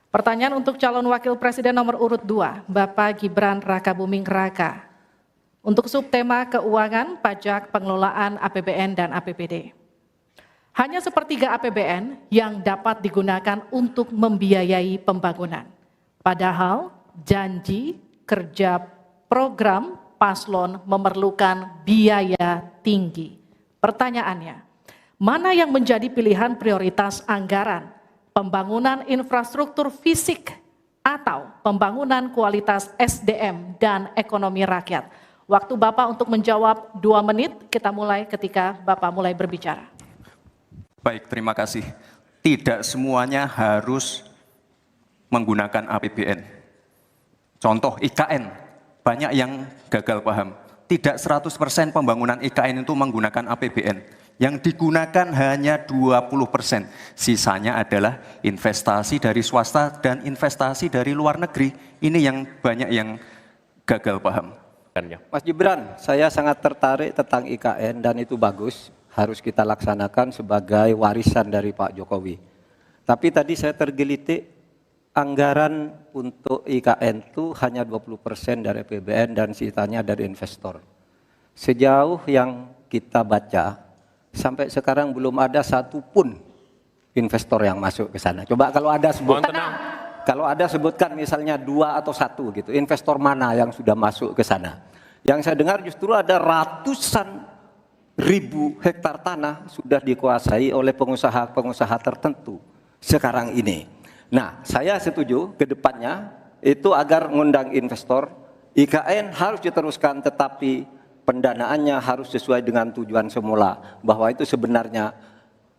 Pertanyaan untuk calon wakil presiden nomor urut 2, Bapak Gibran Rakabuming Raka. Untuk subtema keuangan, pajak, pengelolaan APBN dan APBD. Hanya sepertiga APBN yang dapat digunakan untuk membiayai pembangunan. Padahal janji kerja program paslon memerlukan biaya tinggi. Pertanyaannya, mana yang menjadi pilihan prioritas anggaran? Pembangunan infrastruktur fisik atau pembangunan kualitas SDM dan ekonomi rakyat? Waktu Bapak untuk menjawab 2 menit, kita mulai ketika Bapak mulai berbicara. Baik, terima kasih. Tidak semuanya harus menggunakan APBN. Contoh IKN, banyak yang gagal paham. Tidak 100% pembangunan IKN itu menggunakan APBN. Yang digunakan hanya 20%. Sisanya adalah investasi dari swasta dan investasi dari luar negeri. Ini yang banyak yang gagal paham. Mas Gibran, saya sangat tertarik tentang IKN dan itu bagus. Harus kita laksanakan sebagai warisan dari Pak Jokowi. Tapi tadi saya tergelitik, anggaran untuk IKN itu hanya 20% dari APBN dan sisanya dari investor. Sejauh yang kita baca, sampai sekarang belum ada satupun investor yang masuk ke sana. Coba kalau ada sebutkan misalnya 2 atau 1 gitu, investor mana yang sudah masuk ke sana. Yang saya dengar justru ada ratusan ribu hektar tanah sudah dikuasai oleh pengusaha-pengusaha tertentu sekarang ini. Nah, saya setuju ke depannya itu agar mengundang investor, IKN harus diteruskan tetapi pendanaannya harus sesuai dengan tujuan semula, bahwa itu sebenarnya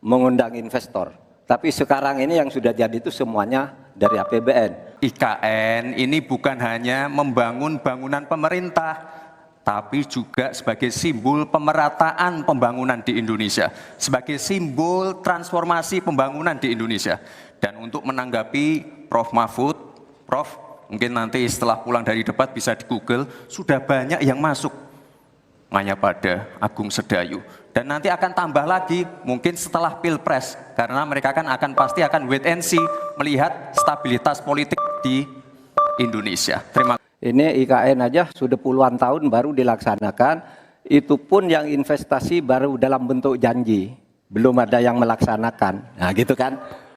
mengundang investor. Tapi sekarang ini yang sudah jadi itu semuanya dari APBN. IKN ini bukan hanya membangun bangunan pemerintah, tapi juga sebagai simbol pemerataan pembangunan di Indonesia, sebagai simbol transformasi pembangunan di Indonesia. Dan untuk menanggapi Prof. Mahfud, Prof, mungkin nanti setelah pulang dari debat bisa di Google, sudah banyak yang masuk Mayapada, Agung Sedayu. Dan nanti akan tambah lagi mungkin setelah Pilpres, karena mereka pasti akan wait and see, melihat stabilitas politik di Indonesia. Terima kasih. Ini IKN aja sudah puluhan tahun baru dilaksanakan, itu pun yang investasi baru dalam bentuk janji, belum ada yang melaksanakan. Nah gitu kan.